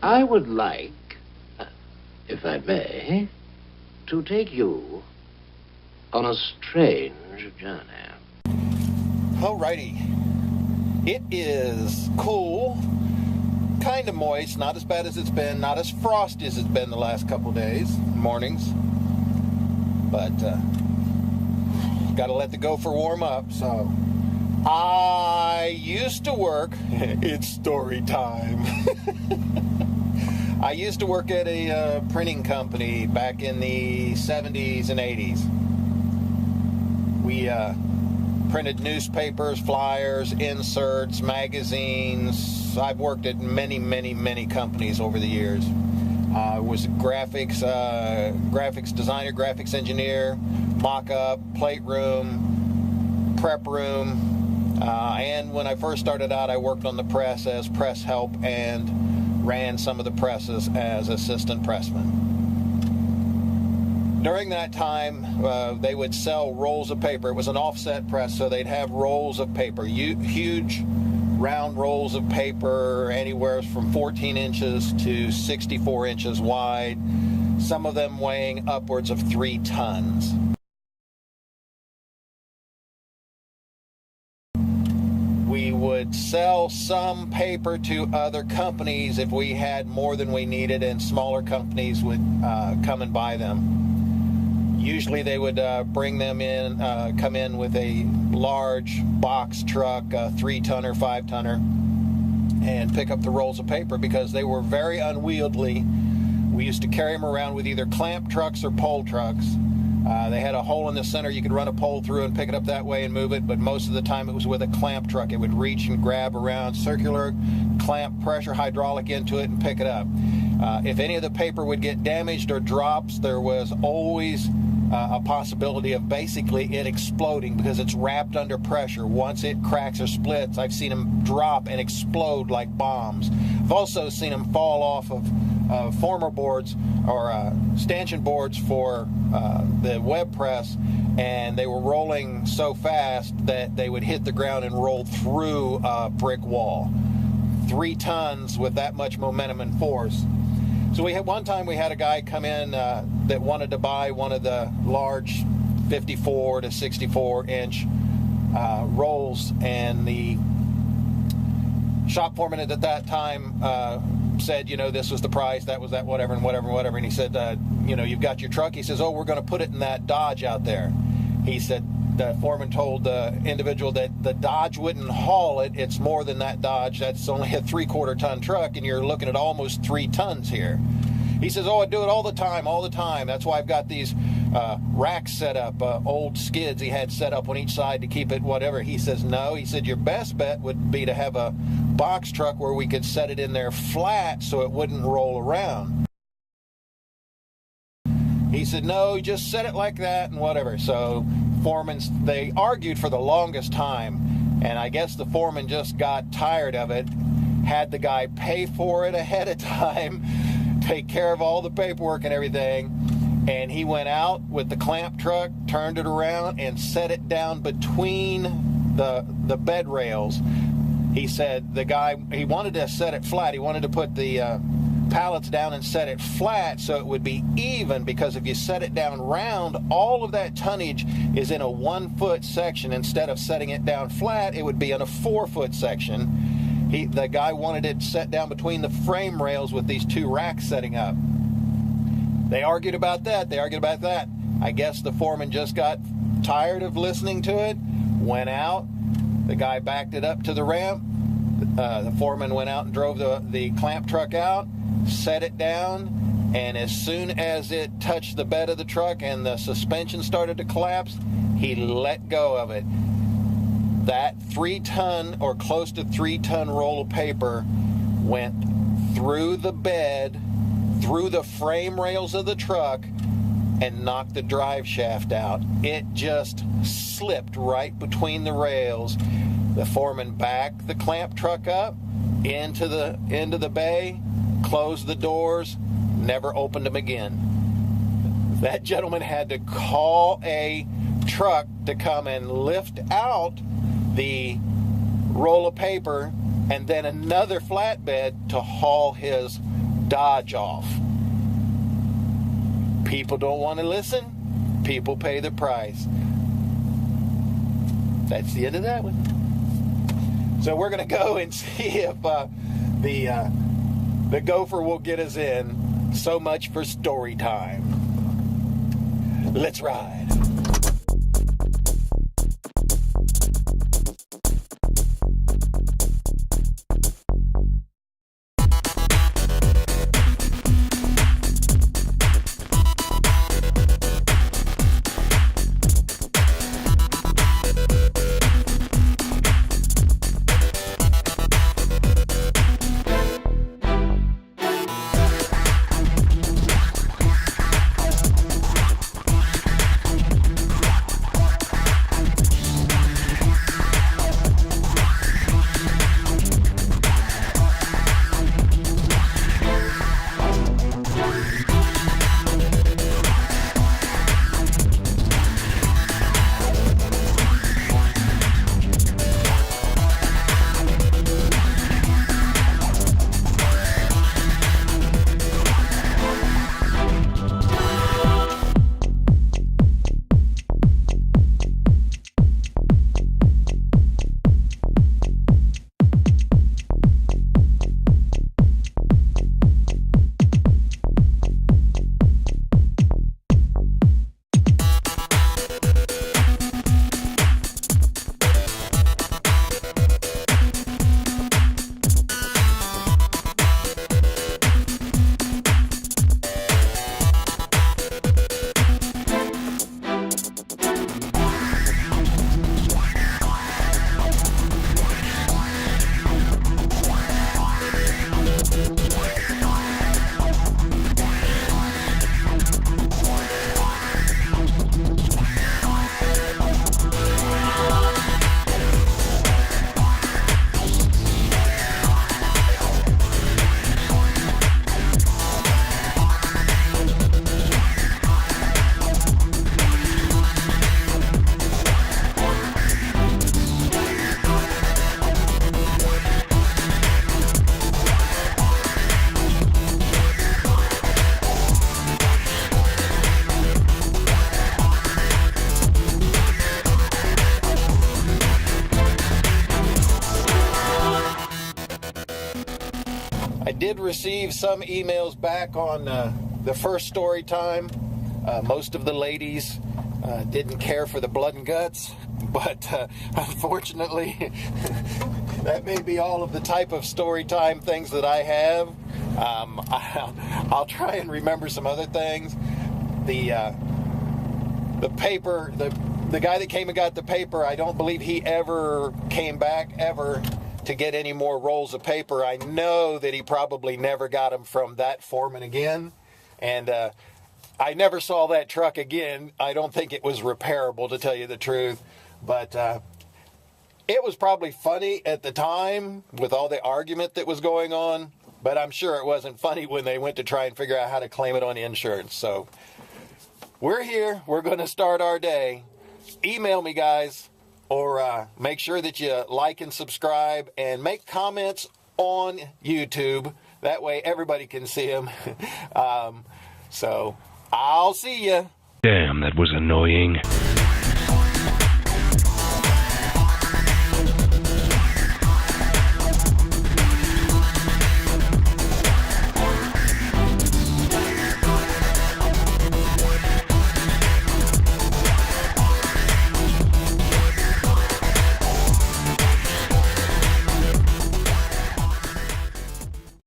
I would like, if I may, to take you on a strange journey. Alrighty. It is cool, kind of moist, not as bad as it's been, not as frosty as it's been the last couple days, mornings. But got to let the gopher warm up. So I used to work. It's story time. I used to work at a printing company back in the 70s and 80s. We printed newspapers, flyers, inserts, magazines. I've worked at many, many, many companies over the years. I was a graphics designer, graphics engineer, mock-up, plate room, prep room, and when I first started out, I worked on the press as press help and ran some of the presses as assistant pressman. During that time, they would sell rolls of paper. It was an offset press, so they'd have rolls of paper, huge round rolls of paper, anywhere from 14 inches to 64 inches wide, some of them weighing upwards of 3 tons. We would sell some paper to other companies if we had more than we needed, and smaller companies would come and buy them. Usually they would bring them in, come in with a large box truck, 3-tonner, 5-tonner, and pick up the rolls of paper because they were very unwieldy. We used to carry them around with either clamp trucks or pole trucks. They had a hole in the center. You could run a pole through and pick it up that way and move it, but most of the time it was with a clamp truck. It would reach and grab around, circular clamp, pressure hydraulic into it and pick it up. If any of the paper would get damaged or drops, there was always a possibility of basically it exploding because it's wrapped under pressure. Once it cracks or splits, I've seen them drop and explode like bombs. I've also seen them fall off of former boards or stanchion boards for the web press, and they were rolling so fast that they would hit the ground and roll through a brick wall. 3 tons with that much momentum and force. So one time we had a guy come in that wanted to buy one of the large 54 to 64 inch rolls, and the shop foreman at that time said, you know, this was the price, that was that, whatever, and he said, you know, you've got your truck. He says, oh, we're going to put it in that Dodge out there. He said, the foreman told the individual that the Dodge wouldn't haul it. It's more than that Dodge. That's only a 3/4 ton truck, and you're looking at almost 3 tons here. He says, oh, I do it all the time. That's why I've got these racks set up, old skids he had set up on each side to keep it whatever. He says, no. He said, your best bet would be to have a box truck where we could set it in there flat so it wouldn't roll around. He said, no, just set it like that and whatever. So they argued for the longest time, and I guess the foreman just got tired of it, had the guy pay for it ahead of time, take care of all the paperwork and everything, and he went out with the clamp truck, turned it around, and set it down between the bed rails. He said the guy, he wanted to set it flat. He wanted to put the pallets down and set it flat so it would be even, because if you set it down round, all of that tonnage is in a 1-foot section. Instead of setting it down flat, it would be in a 4-foot section. The guy wanted it set down between the frame rails with these 2 racks setting up. They argued about that. I guess the foreman just got tired of listening to it, went out. The guy backed it up to the ramp. The foreman went out and drove the clamp truck out, set it down, and as soon as it touched the bed of the truck and the suspension started to collapse, he let go of it. That 3-ton or close to 3-ton roll of paper went through the bed, through the frame rails of the truck, and knocked the drive shaft out. It just slipped right between the rails. The foreman backed the clamp truck up into the bay, closed the doors, never opened them again. That gentleman had to call a truck to come and lift out the roll of paper, and then another flatbed to haul his dodge off. People don't want to listen. People pay the price. That's the end of that one. So we're going to go and see if the gopher will get us in. So much for story time. Let's ride. I did receive some emails back on the first story time. Most of the ladies didn't care for the blood and guts, but unfortunately, that may be all of the type of story time things that I have. I'll try and remember some other things. The paper, the guy that came and got the paper, I don't believe he ever came back ever to get any more rolls of paper. I know that he probably never got them from that foreman again. And I never saw that truck again. I don't think it was repairable, to tell you the truth. But it was probably funny at the time with all the argument that was going on. But I'm sure it wasn't funny when they went to try and figure out how to claim it on insurance. So we're here. We're going to start our day. Email me, guys. Or make sure that you like and subscribe and make comments on YouTube. That way everybody can see them. So I'll see you. Damn, that was annoying.